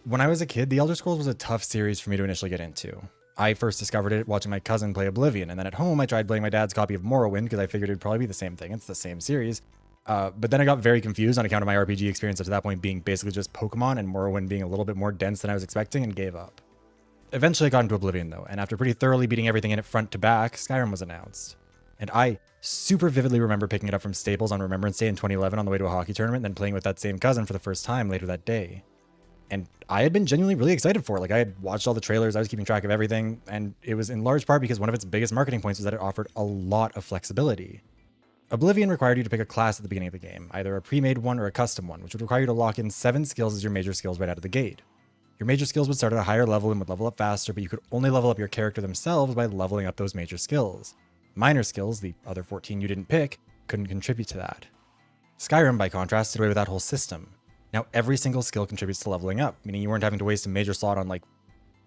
When I was a kid, The Elder Scrolls was a tough series for me to initially get into. I first discovered it watching my cousin play Oblivion, and then at home I tried playing my dad's copy of Morrowind because I figured it'd probably be the same thing. It's the same series. But then I got very confused on account of my RPG experience up to that point being basically just Pokemon and Morrowind being a little bit more dense than I was expecting and gave up. Eventually I got into Oblivion though, and after pretty thoroughly beating everything in it front to back, Skyrim was announced. And I super vividly remember picking it up from Staples on Remembrance Day in 2011 on the way to a hockey tournament and then playing with that same cousin for the first time later that day. And I had been genuinely really excited for it. Like, I had watched all the trailers, I was keeping track of everything, and it was in large part because one of its biggest marketing points was that it offered a lot of flexibility. Oblivion required you to pick a class at the beginning of the game, either a pre-made one or a custom one, which would require you to lock in 7 skills as your major skills right out of the gate. Your major skills would start at a higher level and would level up faster, but you could only level up your character themselves by leveling up those major skills. Minor skills, the other 14 you didn't pick, couldn't contribute to that. Skyrim, by contrast, did away with that whole system. Now every single skill contributes to leveling up, meaning you weren't having to waste a major slot on, like,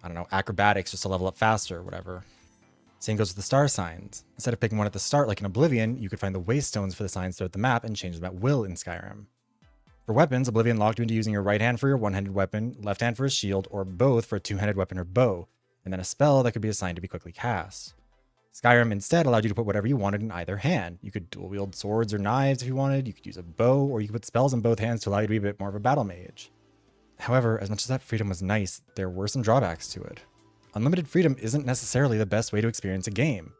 I don't know, acrobatics just to level up faster or whatever. Same goes with the star signs. Instead of picking one at the start like in Oblivion, you could find the waystones for the signs throughout the map and change them at will in Skyrim. For weapons, Oblivion locked you into using your right hand for your one-handed weapon, left hand for a shield, or both for a two-handed weapon or bow, and then a spell that could be assigned to be quickly cast. Skyrim instead allowed you to put whatever you wanted in either hand. You could dual wield swords or knives if you wanted, you could use a bow, or you could put spells in both hands to allow you to be a bit more of a battle mage. However, as much as that freedom was nice, there were some drawbacks to it. Unlimited freedom isn't necessarily the best way to experience a game.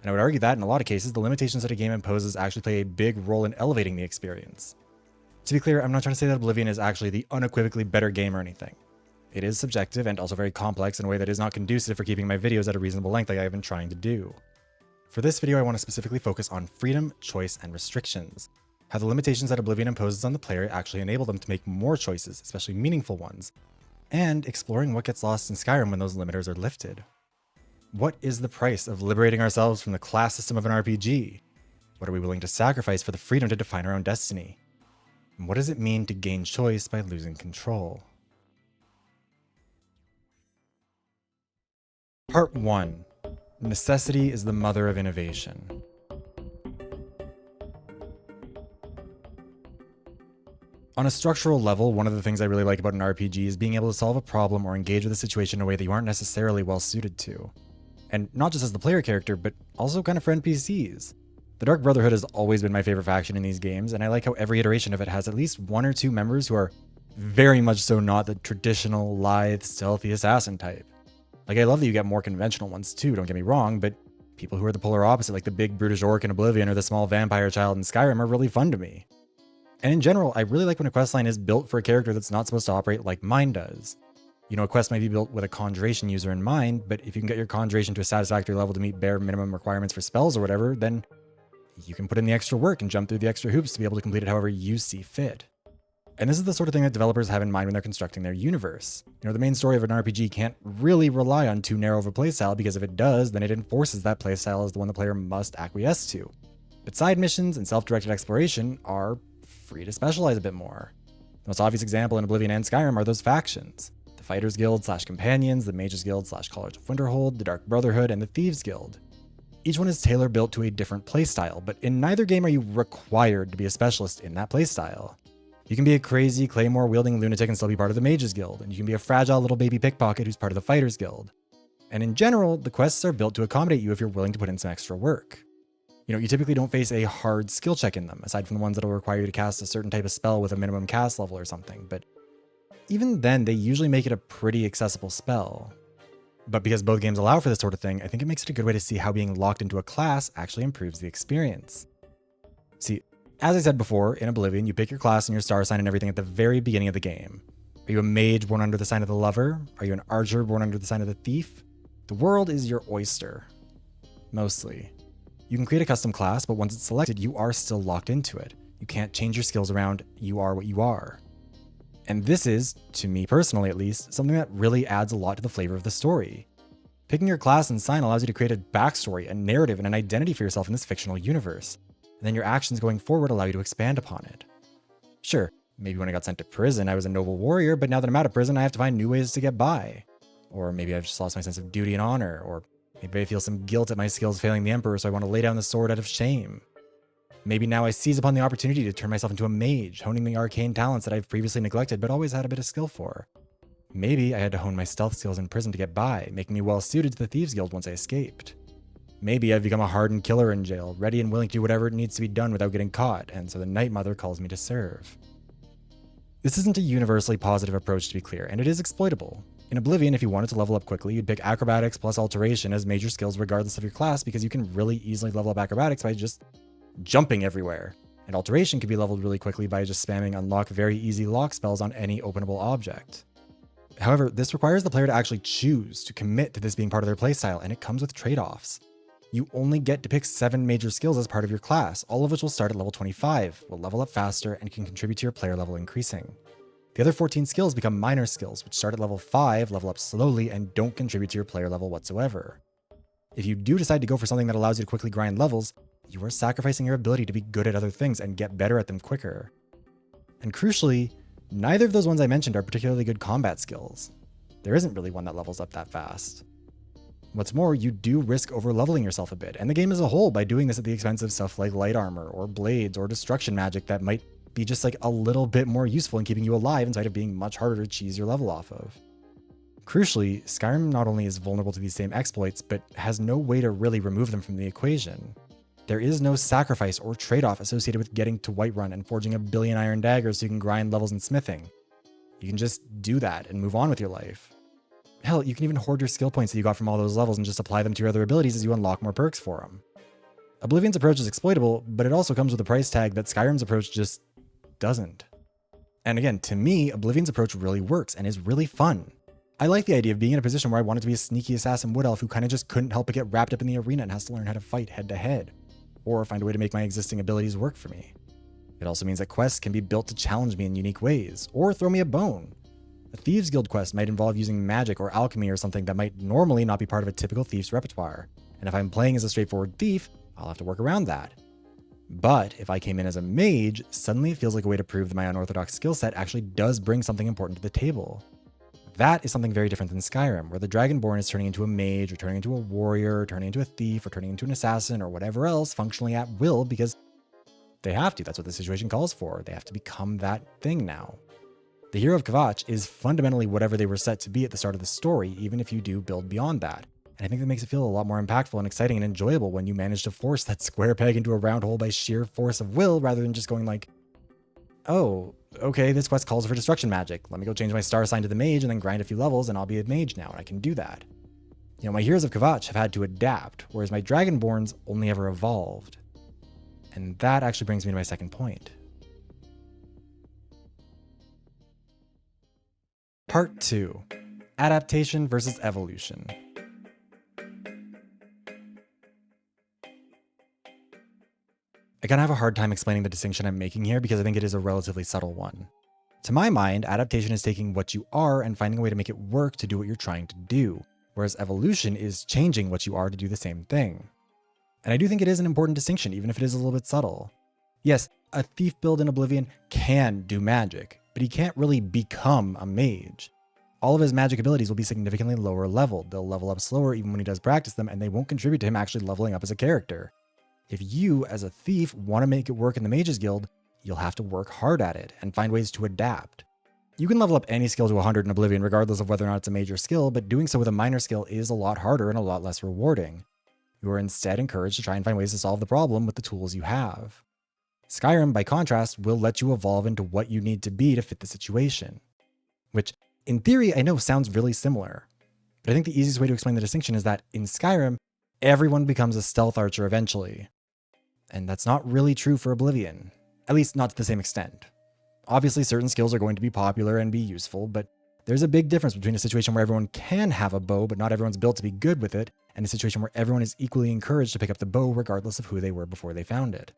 And I would argue that in a lot of cases, the limitations that a game imposes actually play a big role in elevating the experience. To be clear, I'm not trying to say that Oblivion is actually the unequivocally better game or anything. It is subjective and also very complex in a way that is not conducive for keeping my videos at a reasonable length like I have been trying to do. For this video, I want to specifically focus on freedom, choice, and restrictions. How the limitations that Oblivion imposes on the player actually enable them to make more choices, especially meaningful ones. And exploring what gets lost in Skyrim when those limiters are lifted. What is the price of liberating ourselves from the class system of an RPG? What are we willing to sacrifice for the freedom to define our own destiny? And what does it mean to gain choice by losing control? Part 1. Necessity is the mother of innovation. On a structural level, one of the things I really like about an RPG is being able to solve a problem or engage with a situation in a way that you aren't necessarily well suited to. And not just as the player character, but also kind of for NPCs. The Dark Brotherhood has always been my favorite faction in these games, and I like how every iteration of it has at least 1 or 2 members who are very much so not the traditional, lithe, stealthy assassin type. Like, I love that you get more conventional ones too, don't get me wrong, but people who are the polar opposite, like the big brutish orc in Oblivion or the small vampire child in Skyrim, are really fun to me. And in general, I really like when a questline is built for a character that's not supposed to operate like mine does. You know, a quest might be built with a conjuration user in mind, but if you can get your conjuration to a satisfactory level to meet bare minimum requirements for spells or whatever, then you can put in the extra work and jump through the extra hoops to be able to complete it however you see fit. And this is the sort of thing that developers have in mind when they're constructing their universe. You know, the main story of an RPG can't really rely on too narrow of a playstyle, because if it does, then it enforces that playstyle as the one the player must acquiesce to. But side missions and self-directed exploration are free to specialize a bit more. The most obvious example in Oblivion and Skyrim are those factions. The Fighters Guild / Companions, the Mages Guild / College of Winterhold, the Dark Brotherhood, and the Thieves Guild. Each one is tailor-built to a different playstyle, but in neither game are you required to be a specialist in that playstyle. You can be a crazy, claymore-wielding lunatic and still be part of the Mages Guild, and you can be a fragile little baby pickpocket who's part of the Fighters Guild. And in general, the quests are built to accommodate you if you're willing to put in some extra work. You know, you typically don't face a hard skill check in them, aside from the ones that'll require you to cast a certain type of spell with a minimum cast level or something, but even then, they usually make it a pretty accessible spell. But because both games allow for this sort of thing, I think it makes it a good way to see how being locked into a class actually improves the experience. See, as I said before, in Oblivion, you pick your class and your star sign and everything at the very beginning of the game. Are you a mage born under the sign of the lover? Are you an archer born under the sign of the thief? The world is your oyster. Mostly. You can create a custom class, but once it's selected, you are still locked into it. You can't change your skills around, you are what you are. And this is, to me personally at least, something that really adds a lot to the flavor of the story. Picking your class and sign allows you to create a backstory, a narrative, and an identity for yourself in this fictional universe. And then your actions going forward allow you to expand upon it. Sure, maybe when I got sent to prison, I was a noble warrior, but now that I'm out of prison, I have to find new ways to get by. Or maybe I've just lost my sense of duty and honor, or maybe I feel some guilt at my skills failing the Emperor, so I want to lay down the sword out of shame. Maybe now I seize upon the opportunity to turn myself into a mage, honing the arcane talents that I've previously neglected but always had a bit of skill for. Maybe I had to hone my stealth skills in prison to get by, making me well suited to the Thieves Guild once I escaped. Maybe I've become a hardened killer in jail, ready and willing to do whatever needs to be done without getting caught, and so the Night Mother calls me to serve. This isn't a universally positive approach, to be clear, and it is exploitable. In Oblivion, if you wanted to level up quickly, you'd pick Acrobatics plus Alteration as major skills regardless of your class, because you can really easily level up Acrobatics by just jumping everywhere. And Alteration can be leveled really quickly by just spamming unlock very easy lock spells on any openable object. However, this requires the player to actually choose to commit to this being part of their playstyle, and it comes with trade-offs. You only get to pick 7 major skills as part of your class, all of which will start at level 25, will level up faster, and can contribute to your player level increasing. The other 14 skills become minor skills, which start at level 5, level up slowly, and don't contribute to your player level whatsoever. If you do decide to go for something that allows you to quickly grind levels, you are sacrificing your ability to be good at other things and get better at them quicker. And crucially, neither of those ones I mentioned are particularly good combat skills. There isn't really one that levels up that fast. What's more, you do risk over-leveling yourself a bit, and the game as a whole, by doing this at the expense of stuff like light armor, or blades, or destruction magic that might be just like a little bit more useful in keeping you alive in spite of being much harder to cheese your level off of. Crucially, Skyrim not only is vulnerable to these same exploits, but has no way to really remove them from the equation. There is no sacrifice or trade-off associated with getting to Whiterun and forging a billion iron daggers so you can grind levels in smithing. You can just do that and move on with your life. Hell, you can even hoard your skill points that you got from all those levels and just apply them to your other abilities as you unlock more perks for them. Oblivion's approach is exploitable, but it also comes with a price tag that Skyrim's approach just doesn't. And again, to me, Oblivion's approach really works and is really fun. I like the idea of being in a position where I wanted to be a sneaky assassin wood elf who kind of just couldn't help but get wrapped up in the arena and has to learn how to fight head to head, or find a way to make my existing abilities work for me. It also means that quests can be built to challenge me in unique ways, or throw me a bone. A Thieves Guild quest might involve using magic or alchemy or something that might normally not be part of a typical thief's repertoire, and if I'm playing as a straightforward thief, I'll have to work around that. But if I came in as a mage, suddenly it feels like a way to prove that my unorthodox skill set actually does bring something important to the table. That is something very different than Skyrim, where the Dragonborn is turning into a mage, or turning into a warrior, or turning into a thief, or turning into an assassin, or whatever else functionally at will because they have to. That's what the situation calls for. They have to become that thing now. The hero of Kvatch is fundamentally whatever they were set to be at the start of the story, even if you do build beyond that. And I think that makes it feel a lot more impactful and exciting and enjoyable when you manage to force that square peg into a round hole by sheer force of will, rather than just going like, oh, okay, this quest calls for destruction magic. Let me go change my star sign to the mage and then grind a few levels and I'll be a mage now, and I can do that. You know, my heroes of Kvatch have had to adapt, whereas my Dragonborns only ever evolved. And that actually brings me to my second point. Part 2. Adaptation versus evolution. I kind of have a hard time explaining the distinction I'm making here because I think it is a relatively subtle one. To my mind, adaptation is taking what you are and finding a way to make it work to do what you're trying to do, whereas evolution is changing what you are to do the same thing. And I do think it is an important distinction, even if it is a little bit subtle. Yes, a thief build in Oblivion can do magic, but he can't really become a mage. All of his magic abilities will be significantly lower leveled. They'll level up slower even when he does practice them, and they won't contribute to him actually leveling up as a character. If you, as a thief, want to make it work in the Mages Guild, you'll have to work hard at it and find ways to adapt. You can level up any skill to 100 in Oblivion regardless of whether or not it's a major skill, but doing so with a minor skill is a lot harder and a lot less rewarding. You are instead encouraged to try and find ways to solve the problem with the tools you have. Skyrim, by contrast, will let you evolve into what you need to be to fit the situation. Which, in theory, I know sounds really similar. But I think the easiest way to explain the distinction is that in Skyrim, everyone becomes a stealth archer eventually. And that's not really true for Oblivion. At least not to the same extent. Obviously, certain skills are going to be popular and be useful, but there's a big difference between a situation where everyone can have a bow, but not everyone's built to be good with it, and a situation where everyone is equally encouraged to pick up the bow regardless of who they were before they found it.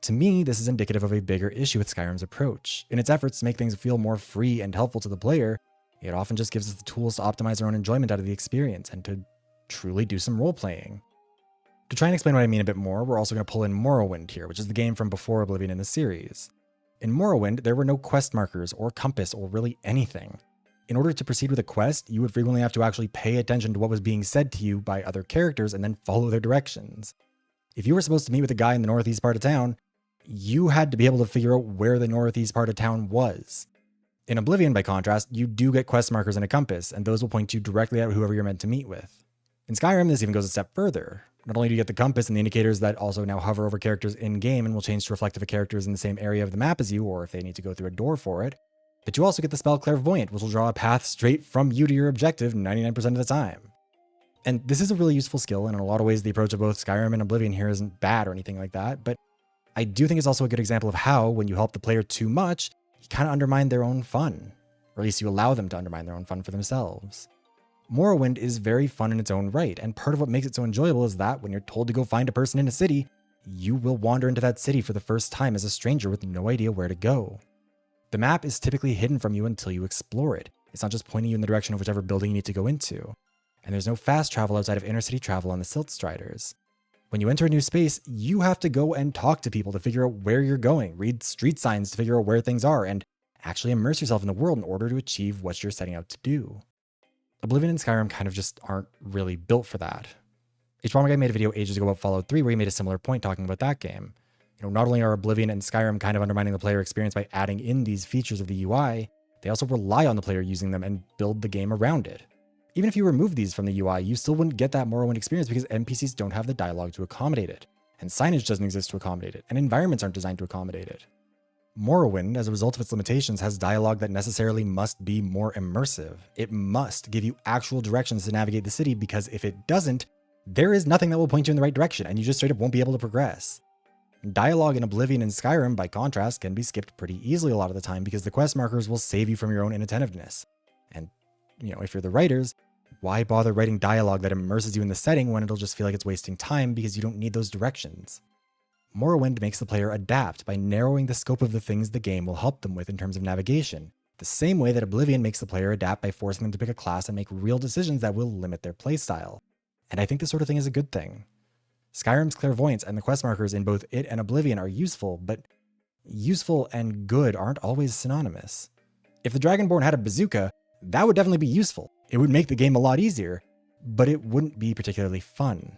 To me, this is indicative of a bigger issue with Skyrim's approach. In its efforts to make things feel more free and helpful to the player, it often just gives us the tools to optimize our own enjoyment out of the experience and to truly do some role-playing. To try and explain what I mean a bit more, we're also going to pull in Morrowind here, which is the game from before Oblivion in the series. In Morrowind, there were no quest markers or compass or really anything. In order to proceed with a quest, you would frequently have to actually pay attention to what was being said to you by other characters and then follow their directions. If you were supposed to meet with a guy in the northeast part of town, you had to be able to figure out where the northeast part of town was. In Oblivion, by contrast, you do get quest markers and a compass, and those will point you directly at whoever you're meant to meet with. In Skyrim, this even goes a step further. Not only do you get the compass and the indicators that also now hover over characters in-game and will change to reflect if a character is in the same area of the map as you, or if they need to go through a door for it, but you also get the spell Clairvoyant, which will draw a path straight from you to your objective 99% of the time. And this is a really useful skill, and in a lot of ways the approach of both Skyrim and Oblivion here isn't bad or anything like that, but I do think it's also a good example of how, when you help the player too much, you kind of undermine their own fun. Or at least you allow them to undermine their own fun for themselves. Morrowind is very fun in its own right, and part of what makes it so enjoyable is that when you're told to go find a person in a city, you will wander into that city for the first time as a stranger with no idea where to go. The map is typically hidden from you until you explore it. It's not just pointing you in the direction of whichever building you need to go into. And there's no fast travel outside of inner city travel on the Silt Striders. When you enter a new space, you have to go and talk to people to figure out where you're going, read street signs to figure out where things are, and actually immerse yourself in the world in order to achieve what you're setting out to do. Oblivion and Skyrim kind of just aren't really built for that. H1 Guy made a video ages ago about Fallout 3 where he made a similar point talking about that game. Not only are Oblivion and Skyrim kind of undermining the player experience by adding in these features of the UI, they also rely on the player using them and build the game around it. Even if you remove these from the UI, you still wouldn't get that Morrowind experience because NPCs don't have the dialogue to accommodate it, and signage doesn't exist to accommodate it, and environments aren't designed to accommodate it. Morrowind, as a result of its limitations, has dialogue that necessarily must be more immersive. It must give you actual directions to navigate the city, because if it doesn't, there is nothing that will point you in the right direction, and you just straight up won't be able to progress. Dialogue in Oblivion and Skyrim, by contrast, can be skipped pretty easily a lot of the time because the quest markers will save you from your own inattentiveness. And, if you're the writers, why bother writing dialogue that immerses you in the setting when it'll just feel like it's wasting time because you don't need those directions? Morrowind makes the player adapt by narrowing the scope of the things the game will help them with in terms of navigation, the same way that Oblivion makes the player adapt by forcing them to pick a class and make real decisions that will limit their playstyle. And I think this sort of thing is a good thing. Skyrim's clairvoyance and the quest markers in both it and Oblivion are useful, but useful and good aren't always synonymous. If the Dragonborn had a bazooka, that would definitely be useful. It would make the game a lot easier, but it wouldn't be particularly fun.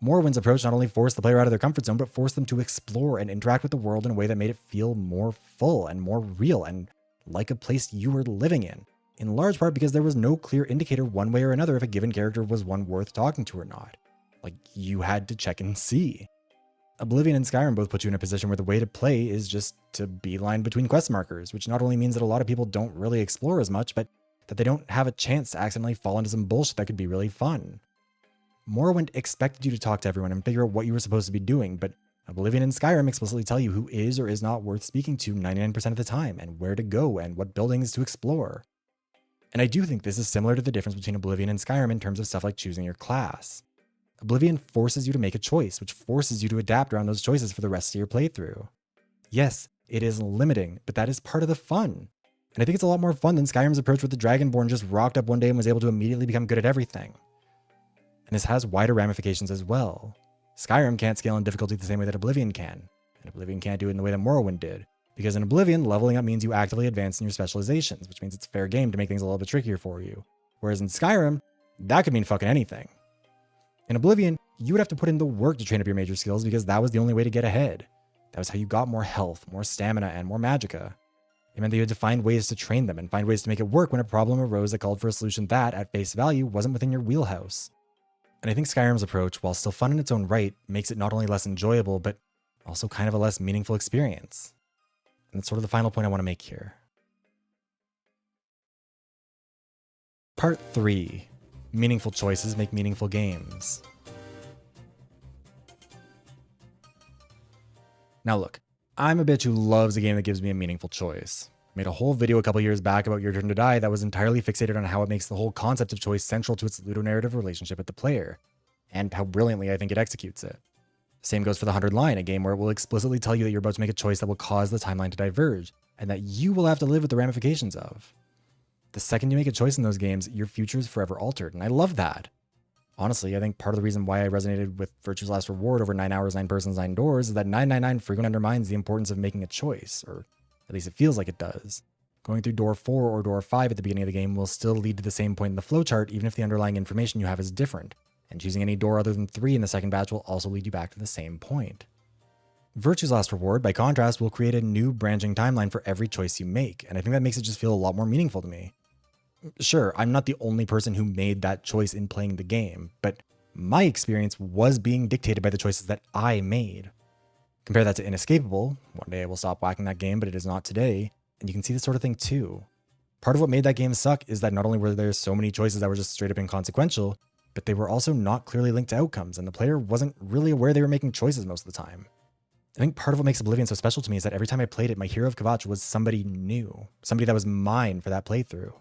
Morrowind's approach not only forced the player out of their comfort zone, but forced them to explore and interact with the world in a way that made it feel more full and more real and like a place you were living in large part because there was no clear indicator one way or another if a given character was one worth talking to or not. Like, you had to check and see. Oblivion and Skyrim both put you in a position where the way to play is just to beeline between quest markers, which not only means that a lot of people don't really explore as much, but that they don't have a chance to accidentally fall into some bullshit that could be really fun. Morrowind expected you to talk to everyone and figure out what you were supposed to be doing, but Oblivion and Skyrim explicitly tell you who is or is not worth speaking to 99% of the time, and where to go and what buildings to explore. And I do think this is similar to the difference between Oblivion and Skyrim in terms of stuff like choosing your class. Oblivion forces you to make a choice, which forces you to adapt around those choices for the rest of your playthrough. Yes, it is limiting, but that is part of the fun. And I think it's a lot more fun than Skyrim's approach where the Dragonborn just rocked up one day and was able to immediately become good at everything. And this has wider ramifications as well. Skyrim can't scale in difficulty the same way that Oblivion can, and Oblivion can't do it in the way that Morrowind did. Because in Oblivion, leveling up means you actively advance in your specializations, which means it's fair game to make things a little bit trickier for you. Whereas in Skyrim, that could mean fucking anything. In Oblivion, you would have to put in the work to train up your major skills because that was the only way to get ahead. That was how you got more health, more stamina, and more magicka. It meant that you had to find ways to train them and find ways to make it work when a problem arose that called for a solution that, at face value, wasn't within your wheelhouse. And I think Skyrim's approach, while still fun in its own right, makes it not only less enjoyable, but also kind of a less meaningful experience. And that's sort of the final point I want to make here. Part 3. Meaningful choices make meaningful games. Now look, I'm a bitch who loves a game that gives me a meaningful choice. I made a whole video a couple years back about Your Turn to Die that was entirely fixated on how it makes the whole concept of choice central to its ludonarrative relationship with the player, and how brilliantly I think it executes it. Same goes for The 100 Line, a game where it will explicitly tell you that you're about to make a choice that will cause the timeline to diverge, and that you will have to live with the ramifications of. The second you make a choice in those games, your future is forever altered, and I love that. Honestly, I think part of the reason why I resonated with Virtue's Last Reward over 9 Hours, 9 Persons, 9 Doors is that 999 frequently undermines the importance of making a choice, or at least it feels like it does. Going through door 4 or door 5 at the beginning of the game will still lead to the same point in the flowchart even if the underlying information you have is different, and choosing any door other than 3 in the second batch will also lead you back to the same point. Virtue's Last Reward, by contrast, will create a new branching timeline for every choice you make, and I think that makes it just feel a lot more meaningful to me. Sure, I'm not the only person who made that choice in playing the game, but my experience was being dictated by the choices that I made. Compare that to Inescapable. One day I will stop whacking that game, but it is not today, and you can see this sort of thing too. Part of what made that game suck is that not only were there so many choices that were just straight up inconsequential, but they were also not clearly linked to outcomes, and the player wasn't really aware they were making choices most of the time. I think part of what makes Oblivion so special to me is that every time I played it, my hero of Kvatch was somebody new, somebody that was mine for that playthrough.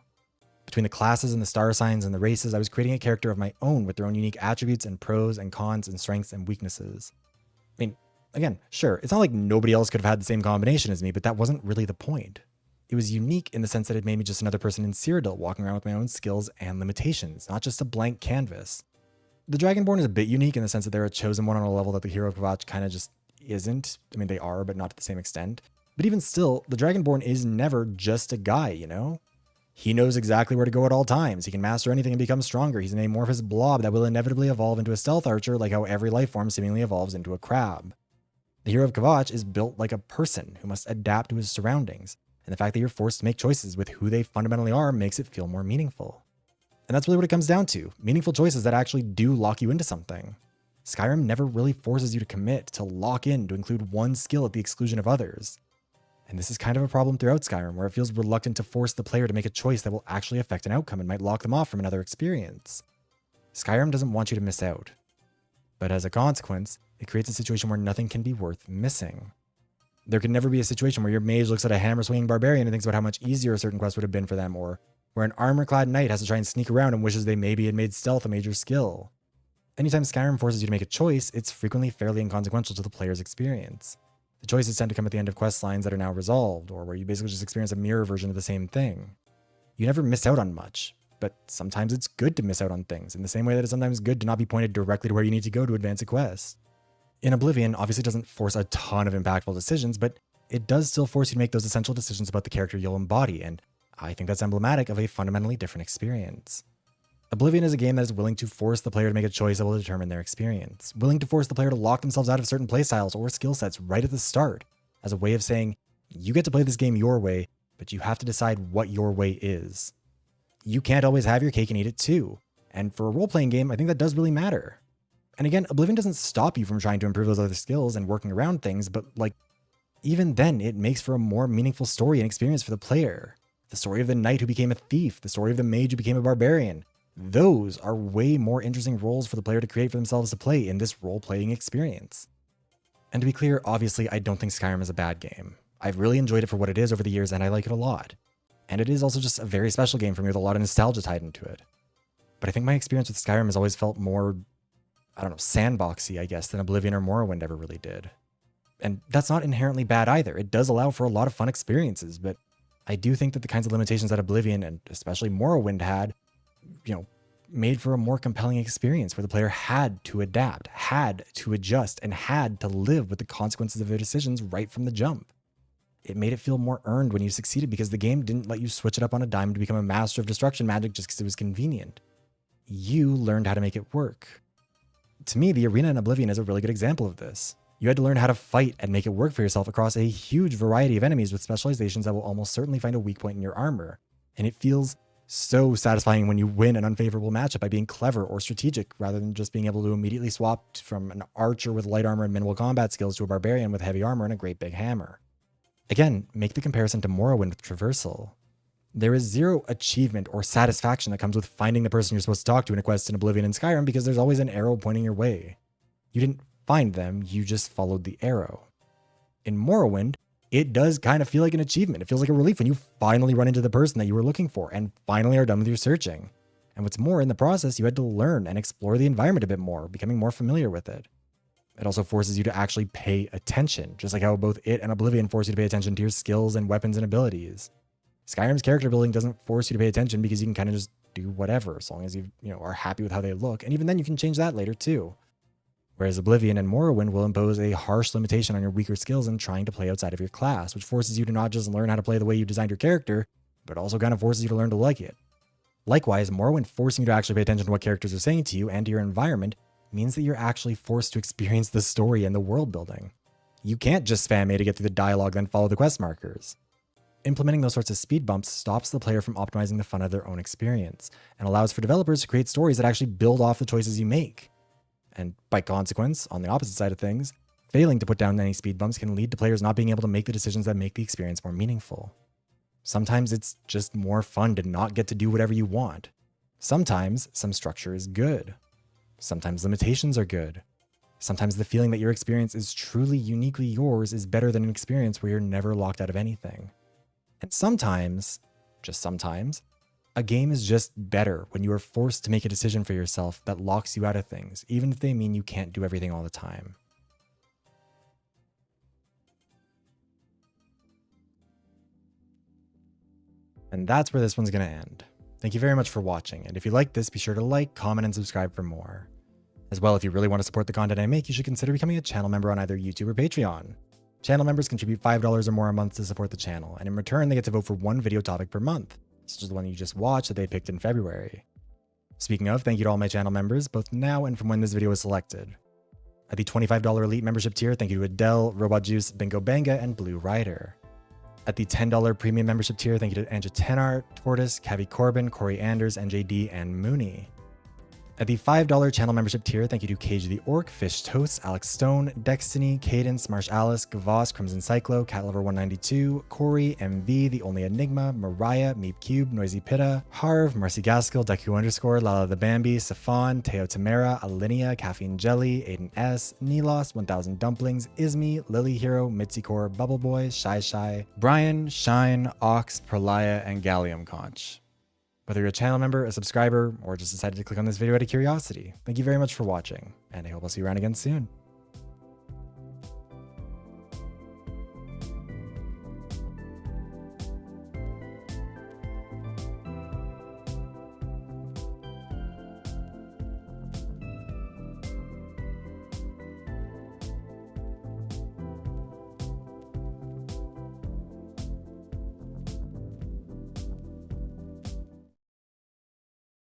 Between the classes and the star signs and the races, I was creating a character of my own with their own unique attributes and pros and cons and strengths and weaknesses. I mean, again, sure, it's not like nobody else could have had the same combination as me, but that wasn't really the point. It was unique in the sense that it made me just another person in Cyrodiil walking around with my own skills and limitations, not just a blank canvas. The Dragonborn is a bit unique in the sense that they're a chosen one on a level that the hero of Kvatch kind of just isn't. I mean, they are, but not to the same extent. But even still, the Dragonborn is never just a guy, you know? He knows exactly where to go at all times. He can master anything and become stronger. He's an amorphous blob that will inevitably evolve into a stealth archer, like how every life form seemingly evolves into a crab. The hero of Kvatch is built like a person who must adapt to his surroundings, and the fact that you're forced to make choices with who they fundamentally are makes it feel more meaningful. And that's really what it comes down to, meaningful choices that actually do lock you into something. Skyrim never really forces you to commit, to lock in, to include one skill at the exclusion of others. And this is kind of a problem throughout Skyrim, where it feels reluctant to force the player to make a choice that will actually affect an outcome and might lock them off from another experience. Skyrim doesn't want you to miss out. But as a consequence, it creates a situation where nothing can be worth missing. There can never be a situation where your mage looks at a hammer-swinging barbarian and thinks about how much easier a certain quest would have been for them, or where an armor-clad knight has to try and sneak around and wishes they maybe had made stealth a major skill. Anytime Skyrim forces you to make a choice, it's frequently fairly inconsequential to the player's experience. The choices tend to come at the end of quest lines that are now resolved, or where you basically just experience a mirror version of the same thing. You never miss out on much, but sometimes it's good to miss out on things, in the same way that it's sometimes good to not be pointed directly to where you need to go to advance a quest. In Oblivion, obviously doesn't force a ton of impactful decisions, but it does still force you to make those essential decisions about the character you'll embody, and I think that's emblematic of a fundamentally different experience. Oblivion is a game that is willing to force the player to make a choice that will determine their experience, willing to force the player to lock themselves out of certain playstyles or skill sets right at the start, as a way of saying, you get to play this game your way, but you have to decide what your way is. You can't always have your cake and eat it too, and for a role-playing game, I think that does really matter. And again, Oblivion doesn't stop you from trying to improve those other skills and working around things, but even then, it makes for a more meaningful story and experience for the player. The story of the knight who became a thief, the story of the mage who became a barbarian. Those are way more interesting roles for the player to create for themselves to play in this role-playing experience. And to be clear, obviously, I don't think Skyrim is a bad game. I've really enjoyed it for what it is over the years, and I like it a lot. And it is also just a very special game for me with a lot of nostalgia tied into it. But I think my experience with Skyrim has always felt more, sandboxy, I guess, than Oblivion or Morrowind ever really did. And that's not inherently bad either. It does allow for a lot of fun experiences, but I do think that the kinds of limitations that Oblivion and especially Morrowind had, made for a more compelling experience where the player had to adapt, had to adjust, and had to live with the consequences of their decisions right from the jump. It made it feel more earned when you succeeded because the game didn't let you switch it up on a dime to become a master of destruction magic just because it was convenient. You learned how to make it work. To me, the arena in Oblivion is a really good example of this. You had to learn how to fight and make it work for yourself across a huge variety of enemies with specializations that will almost certainly find a weak point in your armor. And it feels so satisfying when you win an unfavorable matchup by being clever or strategic rather than just being able to immediately swap from an archer with light armor and minimal combat skills to a barbarian with heavy armor and a great big hammer. Again, make the comparison to Morrowind with traversal. There is zero achievement or satisfaction that comes with finding the person you're supposed to talk to in a quest in Oblivion and Skyrim because there's always an arrow pointing your way. You didn't find them, you just followed the arrow. In Morrowind, it does kind of feel like an achievement. It feels like a relief when you finally run into the person that you were looking for and finally are done with your searching. And what's more, in the process, you had to learn and explore the environment a bit more, becoming more familiar with it. It also forces you to actually pay attention, just like how both it and Oblivion force you to pay attention to your skills and weapons and abilities. Skyrim's character building doesn't force you to pay attention because you can kind of just do whatever, as long as you are happy with how they look, and even then you can change that later too. Whereas Oblivion and Morrowind will impose a harsh limitation on your weaker skills in trying to play outside of your class, which forces you to not just learn how to play the way you designed your character, but also kind of forces you to learn to like it. Likewise, Morrowind forcing you to actually pay attention to what characters are saying to you and to your environment means that you're actually forced to experience the story and the world building. You can't just spam A to get through the dialogue, then follow the quest markers. Implementing those sorts of speed bumps stops the player from optimizing the fun of their own experience, and allows for developers to create stories that actually build off the choices you make. And by consequence, on the opposite side of things, failing to put down any speed bumps can lead to players not being able to make the decisions that make the experience more meaningful. Sometimes it's just more fun to not get to do whatever you want. Sometimes some structure is good. Sometimes limitations are good. Sometimes the feeling that your experience is truly uniquely yours is better than an experience where you're never locked out of anything. And sometimes, just sometimes, a game is just better when you are forced to make a decision for yourself that locks you out of things, even if they mean you can't do everything all the time. And that's where this one's going to end. Thank you very much for watching, and if you liked this, be sure to like, comment, and subscribe for more. As well, if you really want to support the content I make, you should consider becoming a channel member on either YouTube or Patreon. Channel members contribute $5 or more a month to support the channel, and in return they get to vote for one video topic per month, such as the one you just watched that they picked in February. Speaking of, thank you to all my channel members, both now and from when this video was selected. At the $25 Elite membership tier, thank you to Adele, Robot Juice, Bingo Banga, and Blue Rider. At the $10 Premium membership tier, thank you to Anja Tenart, Tortoise, Cavi Corbin, Corey Anders, NJD, and Mooney. At the $5 channel membership tier, thank you to Cage the Orc, Fish Toast, Alex Stone, Destiny, Cadence, Marsh Alice, Gavos, Crimson Cyclo, CatLover192, Corey, MV, The Only Enigma, Mariah, Meep Cube, Noisy Pitta, Harv, Marcy Gaskell, Deku_, Lala the Bambi, Safon, Teo Tamara, Alinea, Caffeine Jelly, Aiden S, Nelos, 1000 Dumplings, Ismi, Lily Hero, Mitzicore, Bubble Boy, Shy, Brian, Shine, Ox, Prolaya, and Gallium Conch. Whether you're a channel member, a subscriber, or just decided to click on this video out of curiosity, thank you very much for watching, and I hope I'll see you around again soon.